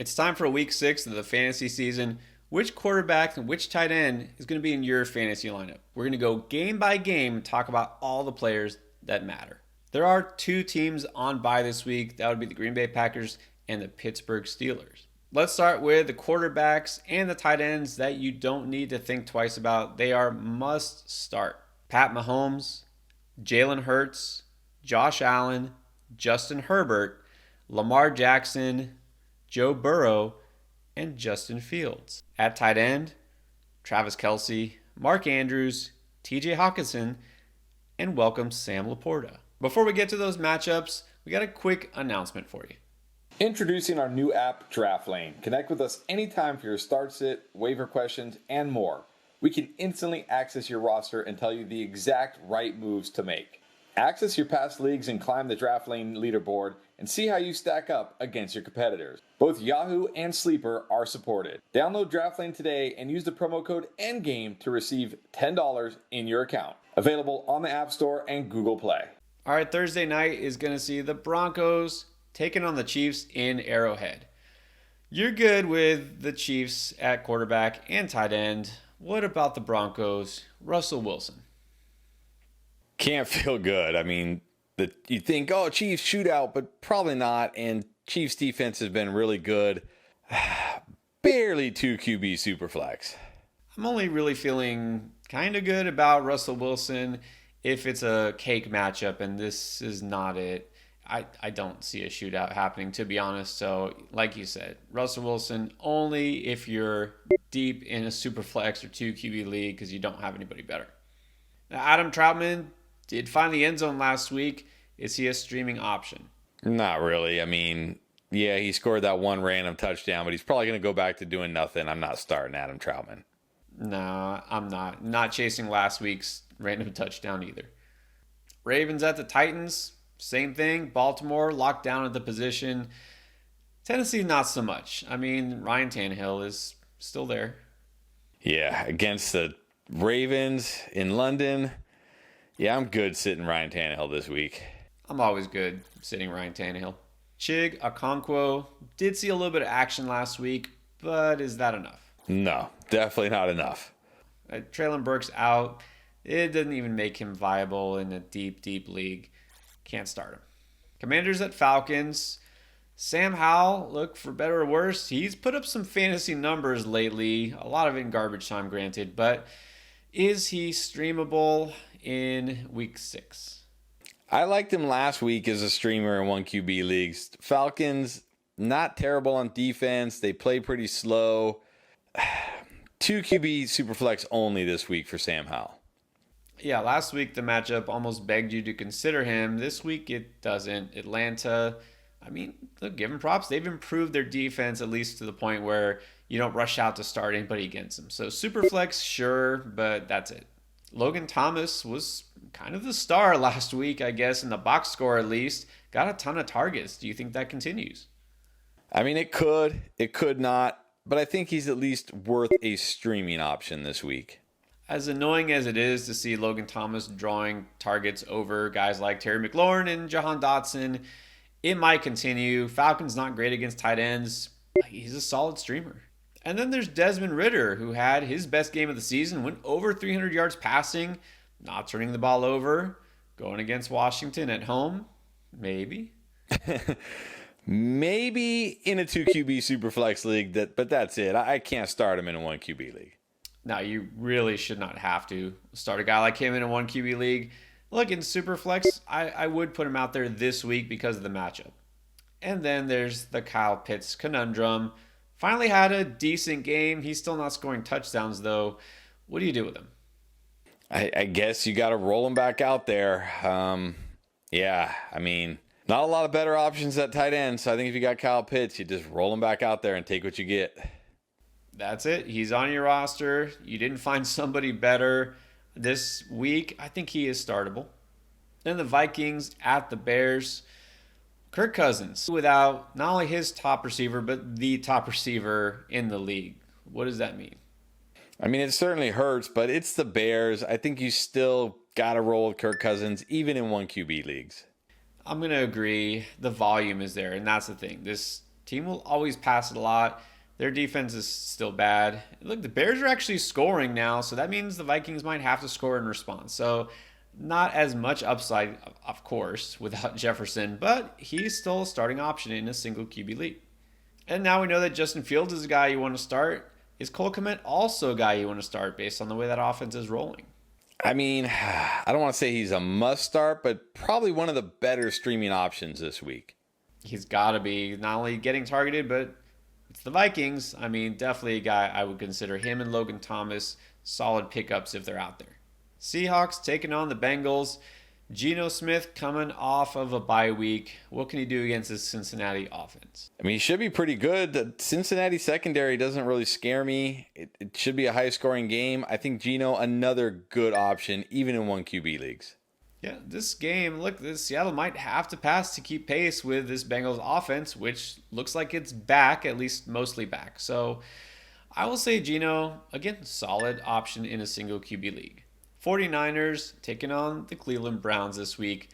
It's time for week 6 of the fantasy season. Which quarterback and which tight end is going to be in your fantasy lineup? We're going to go game by game and talk about all the players that matter. There are two teams on bye this week. That would be the Green Bay Packers and the Pittsburgh Steelers. Let's start with the quarterbacks and the tight ends that you don't need to think twice about. They are must start. Pat Mahomes, Jalen Hurts, Josh Allen, Justin Herbert, Lamar Jackson, Joe Burrow, and Justin Fields. At tight end, Travis Kelce, Mark Andrews, TJ Hawkinson, and welcome Sam Laporta. Before we get to those matchups, we got a quick announcement for you. Introducing our new app, Draft Lane. Connect with us anytime for your start sit, waiver questions, and more. We can instantly access your roster and tell you the exact right moves to make. Access your past leagues and climb the Draft Lane leaderboard and see how you stack up against your competitors. Both Yahoo and Sleeper are supported. Download Draft Lane today and use the promo code ENDGAME to receive $10 in your account. Available on the App Store and Google Play. All right, Thursday night is going to see the Broncos taking on the Chiefs in Arrowhead. You're good with the Chiefs at quarterback and tight end. What about the Broncos? Russell Wilson. Can't feel good. I mean, you think, oh, Chiefs shootout, but probably not. And Chiefs defense has been really good. Barely 2 QB superflex. I'm only really feeling kind of good about Russell Wilson if it's a cake matchup, and this is not it. I don't see a shootout happening, to be honest. So, like you said, Russell Wilson only if you're deep in a superflex or 2 QB league because you don't have anybody better. Now, Adam Troutman did find the end zone last week. Is he a streaming option? Not really. I mean, yeah, he scored that one random touchdown, but he's probably going to go back to doing nothing. I'm not starting Adam Troutman. No, I'm not. Not chasing last week's random touchdown either. Ravens at the Titans, same thing. Baltimore locked down at the position. Tennessee, not so much. I mean, Ryan Tannehill is still there. Yeah, against the Ravens in London. Yeah, I'm good sitting Ryan Tannehill this week. I'm always good sitting Ryan Tannehill. Chig Okonkwo did see a little bit of action last week, but is that enough? No, definitely not enough. Traylon Burks out. It doesn't even make him viable in a deep, deep league. Can't start him. Commanders at Falcons. Sam Howell, look, for better or worse, he's put up some fantasy numbers lately. A lot of it in garbage time, granted, but is he streamable in week 6? I liked him last week as a streamer in 1 QB leagues. Falcons, not terrible on defense. They play pretty slow. 2 QB superflex only this week for Sam Howell. Yeah, last week the matchup almost begged you to consider him. This week it doesn't. Atlanta, I mean, look, give them props. They've improved their defense at least to the point where you don't rush out to start anybody against them. So superflex, sure, but that's it. Logan Thomas was kind of the star last week, I guess, in the box score at least. Got a ton of targets. Do you think that continues? I mean, it could not, but I think he's at least worth a streaming option this week. As annoying as it is to see Logan Thomas drawing targets over guys like Terry McLaurin and Jahan Dotson, it might continue. Falcons not great against tight ends. He's a solid streamer. And then there's Desmond Ridder, who had his best game of the season, went over 300 yards passing, not turning the ball over, going against Washington at home. Maybe. Maybe in a 2 QB superflex league, but that's it. I can't start him in a 1 QB league. Now, you really should not have to start a guy like him in a 1 QB league. Look, in superflex, I would put him out there this week because of the matchup. And then there's the Kyle Pitts conundrum. Finally had a decent game. He's still not scoring touchdowns, though. What do you do with him? I guess you got to roll him back out there. Yeah, I mean, not a lot of better options at tight end. So I think if you got Kyle Pitts, you just roll him back out there and take what you get. That's it. He's on your roster. You didn't find somebody better this week. I think he is startable. Then the Vikings at the Bears. Kirk Cousins without not only his top receiver, but the top receiver in the league. What does that mean? I mean, it certainly hurts, but it's the Bears. I think you still got to roll with Kirk Cousins, even in 1 QB leagues. I'm going to agree. The volume is there, and that's the thing. This Team will always pass it a lot. Their defense is still bad. Look, the Bears are actually scoring now, so that means the Vikings might have to score in response. So not as much upside, of course, without Jefferson, but he's still a starting option in a single QB league. And now we know that Justin Fields is a guy you want to start. Is Cole Kmet also a guy you want to start based on the way that offense is rolling? I mean, I don't want to say he's a must start, but probably one of the better streaming options this week. He's got to be not only getting targeted, but it's the Vikings. I mean, definitely a guy I would consider him and Logan Thomas solid pickups if they're out there. Seahawks taking on the Bengals. Geno Smith coming off of a bye week. What can he do against this Cincinnati offense? I mean, he should be pretty good. The Cincinnati secondary doesn't really scare me. It should be a high-scoring game. I think Geno, another good option, even in 1 QB leagues. Yeah, this game, look, this Seattle might have to pass to keep pace with this Bengals offense, which looks like it's back, at least mostly back. So I will say Geno, again, solid option in a single QB league. 49ers taking on the Cleveland Browns this week.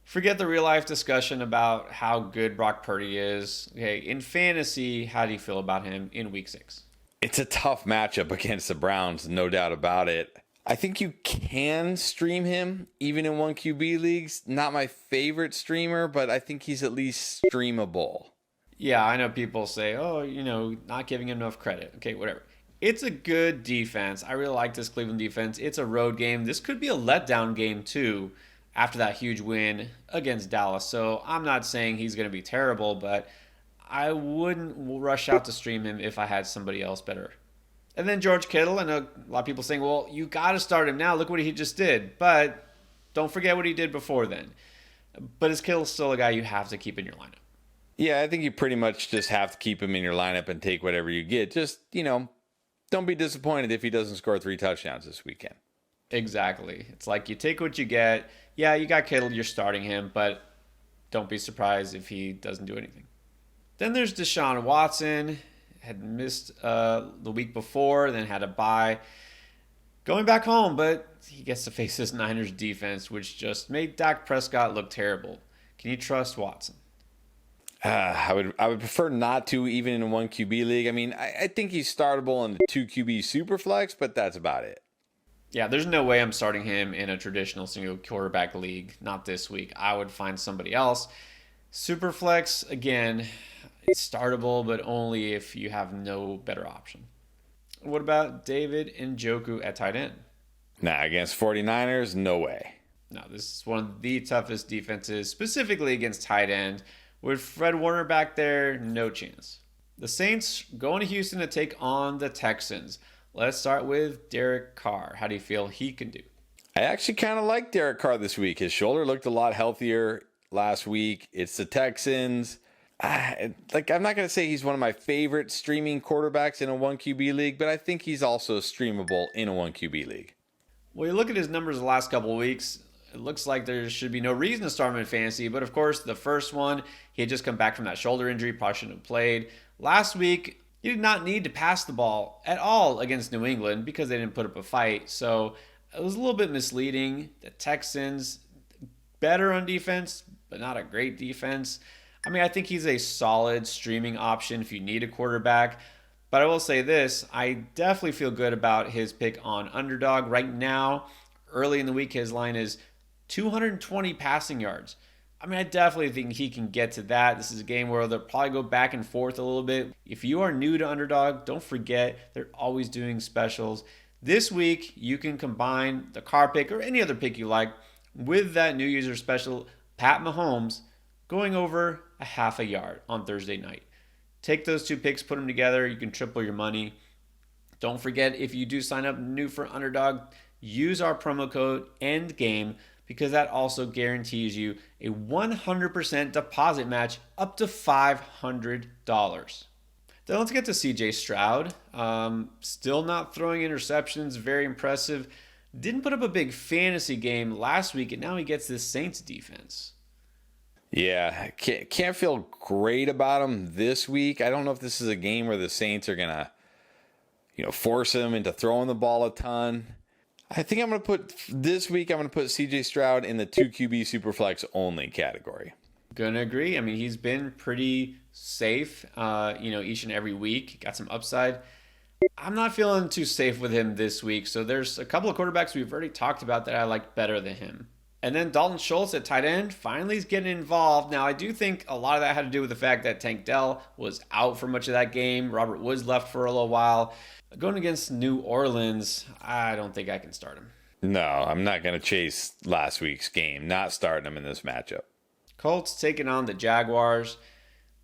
Forget the real life discussion about how good Brock Purdy is. Okay, in fantasy, how do you feel about him in week 6? It's a tough matchup against the Browns, no doubt about it. I think you can stream him even in 1 QB leagues. Not my favorite streamer, but I think he's at least streamable. Yeah, I know people say, oh, not giving him enough credit. Okay, whatever. It's a good defense. I really like this Cleveland defense. It's a road game. This could be a letdown game, too, after that huge win against Dallas. So I'm not saying he's going to be terrible, but I wouldn't rush out to stream him if I had somebody else better. And then George Kittle, and a lot of people saying, well, you got to start him now. Look what he just did. But don't forget what he did before then. But is Kittle still a guy you have to keep in your lineup? Yeah, I think you pretty much just have to keep him in your lineup and take whatever you get. Just, don't be disappointed if he doesn't score 3 touchdowns this weekend. Exactly. It's like you take what you get. Yeah, you got Kittle, you're starting him, but don't be surprised if he doesn't do anything. Then there's Deshaun Watson. Had missed the week before, then had a bye. Going back home, but he gets to face this Niners defense, which just made Dak Prescott look terrible. Can you trust Watson? I would prefer not to, even in a 1 QB league. I mean, I think he's startable in the 2 QB Superflex, but that's about it. Yeah, there's no way I'm starting him in a traditional single quarterback league. Not this week. I would find somebody else. Superflex, again, it's startable, but only if you have no better option. What about David Njoku at tight end? Nah, against 49ers, no way. No, this is one of the toughest defenses, specifically against tight end. With Fred Warner back there, no chance. The Saints going to Houston to take on the Texans. Let's start with Derek Carr. How do you feel he can do? I actually kind of like Derek Carr this week. His shoulder looked a lot healthier last week. It's the Texans. I'm not going to say he's one of my favorite streaming quarterbacks in a 1 QB league, but I think he's also streamable in a 1 QB league. Well, you look at his numbers the last couple of weeks, it looks like there should be no reason to start him in fantasy, but of course, the first one, he had just come back from that shoulder injury, probably shouldn't have played. Last week, he did not need to pass the ball at all against New England because they didn't put up a fight, so it was a little bit misleading. The Texans, better on defense, but not a great defense. I mean, I think he's a solid streaming option if you need a quarterback. But I will say this, I definitely feel good about his pick on underdog. Right now, early in the week, his line is 220 passing yards. I mean, I definitely think he can get to that. This is a game where they'll probably go back and forth a little bit. If you are new to underdog, don't forget they're always doing specials. This week, you can combine the Carr pick or any other pick you like with that new user special, Pat Mahomes, going over a half a yard on Thursday night. Take those 2 picks, put them together. You can triple your money. Don't forget, if you do sign up new for Underdog, use our promo code ENDGAME because that also guarantees you a 100% deposit match up to $500. Then let's get to CJ Stroud. Still not throwing interceptions. Very impressive. Didn't put up a big fantasy game last week, and now he gets this Saints defense. Yeah, can't feel great about him this week. I don't know if this is a game where the Saints are going to, force him into throwing the ball a ton. I think I'm going to put CJ Stroud in the 2 QB Superflex only category. Gonna agree. I mean, he's been pretty safe, each and every week. Got some upside. I'm not feeling too safe with him this week. So there's a couple of quarterbacks we've already talked about that I like better than him. And then Dalton Schultz at tight end finally is getting involved. Now, I do think a lot of that had to do with the fact that Tank Dell was out for much of that game. Robert Woods left for a little while. Going against New Orleans, I don't think I can start him. No, I'm not going to chase last week's game. Not starting him in this matchup. Colts taking on the Jaguars.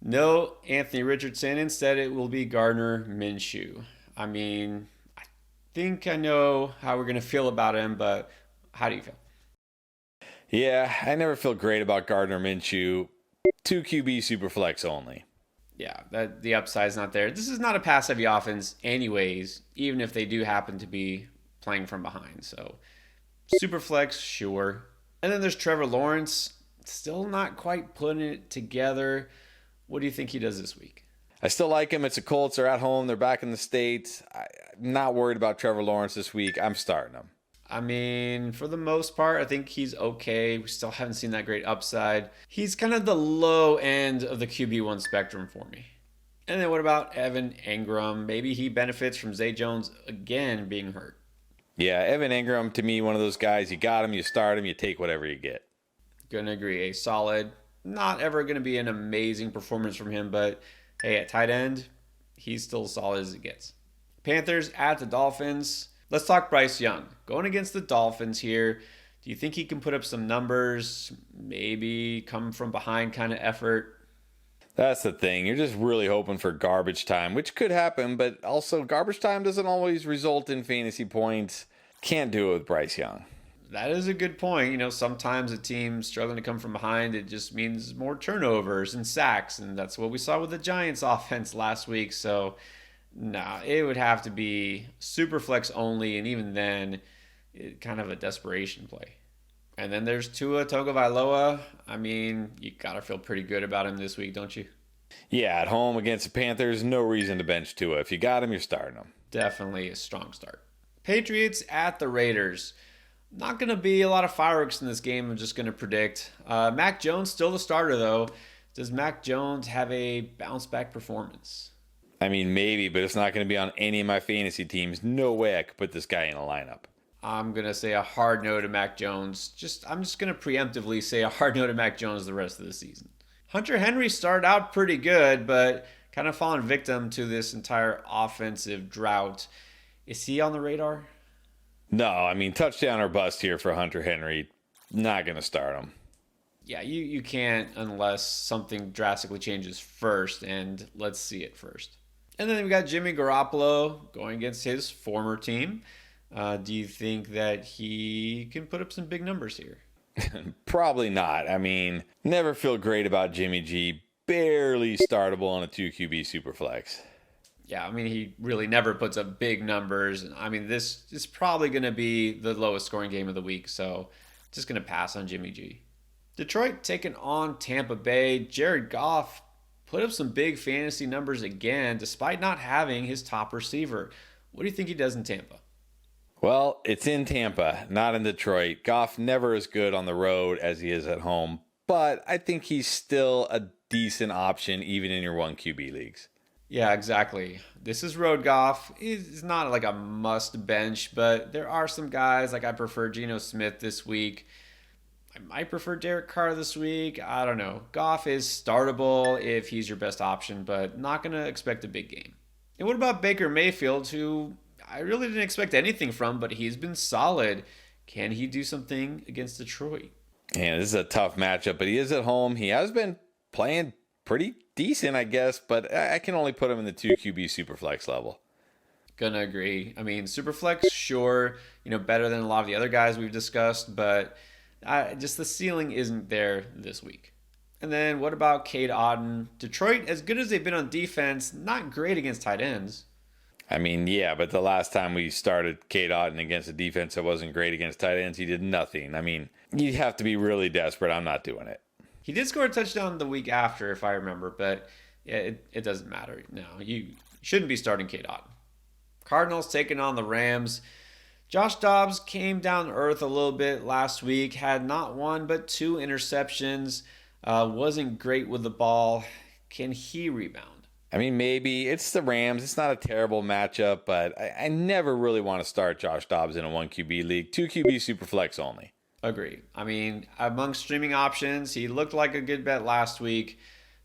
No Anthony Richardson. Instead, it will be Gardner Minshew. I mean, I think I know how we're going to feel about him, but how do you feel? Yeah, I never feel great about Gardner Minshew. 2 QB Superflex only. Yeah, the upside's not there. This is not a pass-heavy offense anyways, even if they do happen to be playing from behind. So, Superflex, sure. And then there's Trevor Lawrence. Still not quite putting it together. What do you think he does this week? I still like him. It's the Colts. They're at home. They're back in the States. I'm not worried about Trevor Lawrence this week. I'm starting him. I mean, for the most part, I think he's okay. We still haven't seen that great upside. He's kind of the low end of the QB1 spectrum for me. And then what about Evan Engram? Maybe he benefits from Zay Jones again being hurt. Yeah, Evan Engram, to me, one of those guys, you got him, you start him, you take whatever you get. Gonna agree. A solid, not ever gonna be an amazing performance from him, but hey, at tight end, he's still as solid as it gets. Panthers at the Dolphins. Let's talk Bryce Young. Going against the Dolphins here, do you think he can put up some numbers, maybe come from behind kind of effort? That's the thing. You're just really hoping for garbage time, which could happen, but also garbage time doesn't always result in fantasy points. Can't do it with Bryce Young. That is a good point. Sometimes a team struggling to come from behind, it just means more turnovers and sacks, and that's what we saw with the Giants offense last week. So, it would have to be super flex only, and even then, kind of a desperation play. And then there's Tua Tagovailoa. I mean, you got to feel pretty good about him this week, don't you? Yeah, at home against the Panthers, no reason to bench Tua. If you got him, you're starting him. Definitely a strong start. Patriots at the Raiders. Not going to be a lot of fireworks in this game, I'm just going to predict. Mac Jones still the starter, though. Does Mac Jones have a bounce-back performance? I mean, maybe, but it's not going to be on any of my fantasy teams. No way I could put this guy in a lineup. I'm going to say a hard no to Mac Jones. I'm just going to preemptively say a hard no to Mac Jones the rest of the season. Hunter Henry started out pretty good, but kind of fallen victim to this entire offensive drought. Is he on the radar? No, I mean, touchdown or bust here for Hunter Henry. Not going to start him. Yeah, you can't unless something drastically changes first, and let's see it first. And then we got Jimmy Garoppolo going against his former team. Do you think that he can put up some big numbers here? Probably not. I mean, never feel great about Jimmy G. Barely startable on a 2 QB Superflex. Yeah, I mean, he really never puts up big numbers. I mean, this is probably going to be the lowest scoring game of the week, so just going to pass on Jimmy G. Detroit taking on Tampa Bay. Jared Goff put up some big fantasy numbers again, despite not having his top receiver. What do you think he does in Tampa? Well, it's in Tampa, not in Detroit. Goff never as good on the road as he is at home, but I think he's still a decent option even in your 1 QB leagues. Yeah, exactly. This is road Goff. He's not like a must bench, but there are some guys, like I prefer Geno Smith this week. I might prefer Derek Carr this week. I don't know. Goff is startable if he's your best option, but not going to expect a big game. And what about Baker Mayfield, who I really didn't expect anything from, but he's been solid. Can he do something against Detroit? Yeah, this is a tough matchup, but he is at home. He has been playing pretty decent, I guess, but I can only put him in the 2 QB Superflex level. Gonna agree. I mean, Superflex, sure, better than a lot of the other guys we've discussed, but just the ceiling isn't there this week. And then what about Cade Otton? Detroit, as good as they've been on defense, not great against tight ends. I mean, yeah, but the last time we started Cade Otton against a defense that wasn't great against tight ends, he did nothing. I mean, you have to be really desperate. I'm not doing it. He did score a touchdown the week after, if I remember, but yeah, it doesn't matter. No, you shouldn't be starting Cade Otton. Cardinals taking on the Rams. Josh Dobbs came down to earth a little bit last week, had not one but 2 interceptions. Wasn't great with the ball. Can he rebound? I mean, maybe it's the Rams. It's not a terrible matchup, but I never really want to start Josh Dobbs in a 1 QB league. 2 QB super flex only. Agree. I mean, among streaming options, he looked like a good bet last week.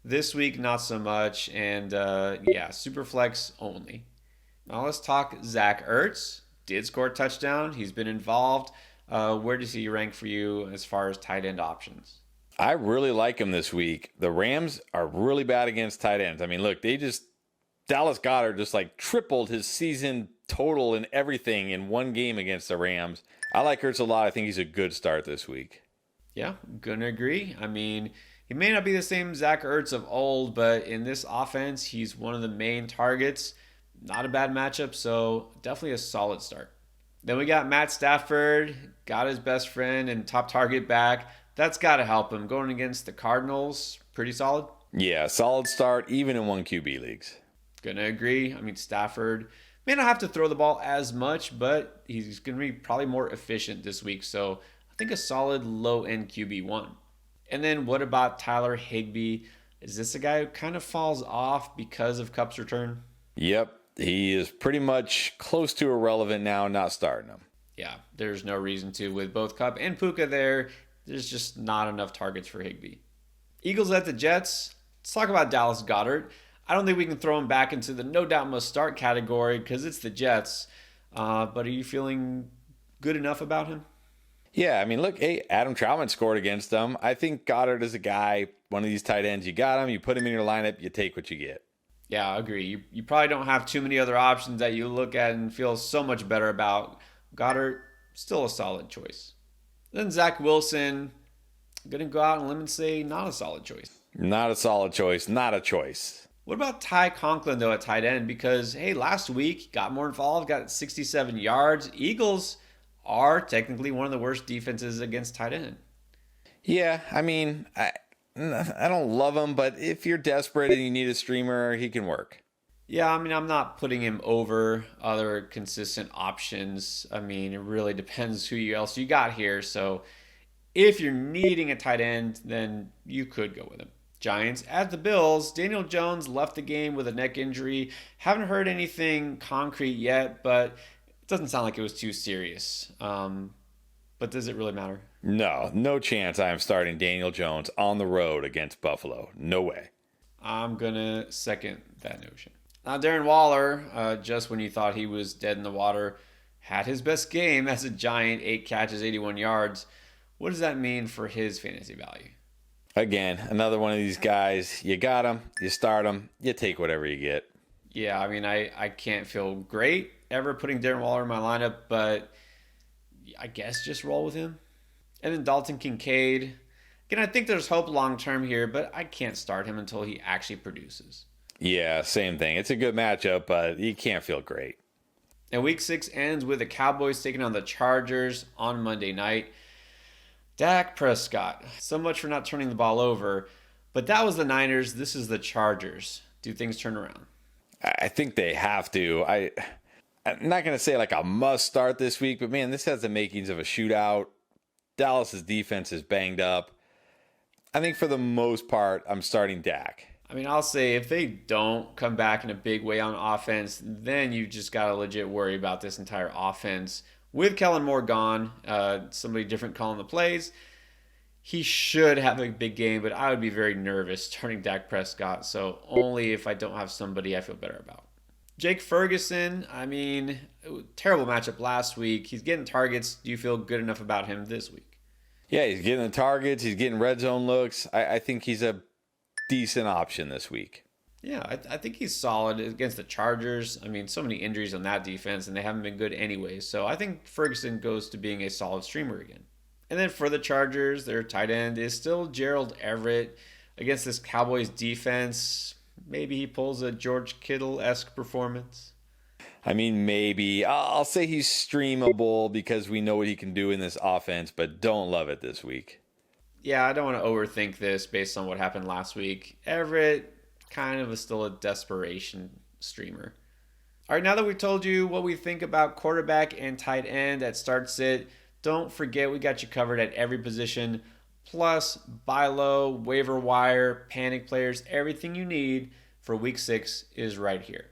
This week, not so much. And yeah, super flex only. Now let's talk Zach Ertz. Did score a touchdown. He's been involved. Where does he rank for you as far as tight end options? I really like him this week. The Rams are really bad against tight ends. I mean, look, Dallas Goedert just like tripled his season total and everything in one game against the Rams. I like Ertz a lot. I think he's a good start this week. Yeah, gonna agree. I mean, he may not be the same Zach Ertz of old, but in this offense, he's one of the main targets. Not a bad matchup, so definitely a solid start. Then we got Matt Stafford, got his best friend and top target back. That's got to help him. Going against the Cardinals, pretty solid. Yeah, solid start, even in 1 QB leagues. Gonna agree. I mean, Stafford may not have to throw the ball as much, but he's gonna be probably more efficient this week. So I think a solid low end QB1. And then what about Tyler Higbee? Is this a guy who kind of falls off because of Kupp's return? Yep, he is pretty much close to irrelevant now, not starting him. Yeah, there's no reason to. With both Kupp and Puka there, there's just not enough targets for Higbee. Eagles at the Jets. Let's talk about Dallas Goedert. I don't think we can throw him back into the no doubt must start category because it's the Jets. But are you feeling good enough about him? Yeah, I mean, look, hey, Adam Troutman scored against them. I think Goddard is a guy, one of these tight ends, you got him, you put him in your lineup, you take what you get. Yeah, I agree. You probably don't have too many other options that you look at and feel so much better about. Goddard, still a solid choice. Then Zach Wilson, going to go out on a limb and say not a solid choice. Not a solid choice, not a choice. What about Ty Conklin, though, at tight end? Because, hey, last week, got more involved, got 67 yards. Eagles are technically one of the worst defenses against tight end. Yeah, I mean, I don't love him, but if you're desperate and you need a streamer, he can work. Yeah, I mean, I'm not putting him over other consistent options. I mean, it really depends who else you got here. So if you're needing a tight end, then you could go with him. Giants at the Bills. Daniel Jones left the game with a neck injury. Haven't heard anything concrete yet, but it doesn't sound like it was too serious. But does it really matter? No chance I am starting Daniel Jones on the road against Buffalo. No way. I'm going to second that notion. Now, Darren Waller, just when you thought he was dead in the water, had his best game as a Giant, 8 catches, 81 yards. What does that mean for his fantasy value? Again, another one of these guys. You got him, you start him, you take whatever you get. Yeah, I mean, I can't feel great ever putting Darren Waller in my lineup, but I guess just roll with him. And then Dalton Kincaid. Again, I think there's hope long term here, but I can't start him until he actually produces. Yeah, same thing. It's a good matchup, but you can't feel great. And week 6 ends with the Cowboys taking on the Chargers on Monday night. Dak Prescott. So much for not turning the ball over. But that was the Niners. This is the Chargers. Do things turn around? I think they have to. I'm not going to say like a must start this week, but man, this has the makings of a shootout. Dallas's defense is banged up. I think for the most part, I'm starting Dak. I mean, I'll say if they don't come back in a big way on offense, then you just got to legit worry about this entire offense. With Kellen Moore gone, somebody different calling the plays, he should have a big game, but I would be very nervous starting Dak Prescott. So only if I don't have somebody I feel better about. Jake Ferguson, I mean, terrible matchup last week. He's getting targets. Do you feel good enough about him this week? Yeah, he's getting the targets. He's getting red zone looks. I think he's a decent option this week. Yeah, I think he's solid against the Chargers. I mean, so many injuries on that defense, and they haven't been good anyway. So I think Ferguson goes to being a solid streamer again. And then for the Chargers, their tight end is still Gerald Everett against this Cowboys defense. Maybe he pulls a George Kittle-esque performance. I mean, maybe. I'll say he's streamable because we know what he can do in this offense, but don't love it this week. Yeah, I don't want to overthink this based on what happened last week. Everett kind of is still a desperation streamer. All right, now that we've told you what we think about quarterback and tight end at Start Sit, don't forget we got you covered at every position. plus buy low, waiver wire, panic players, everything you need for week 6 is right here.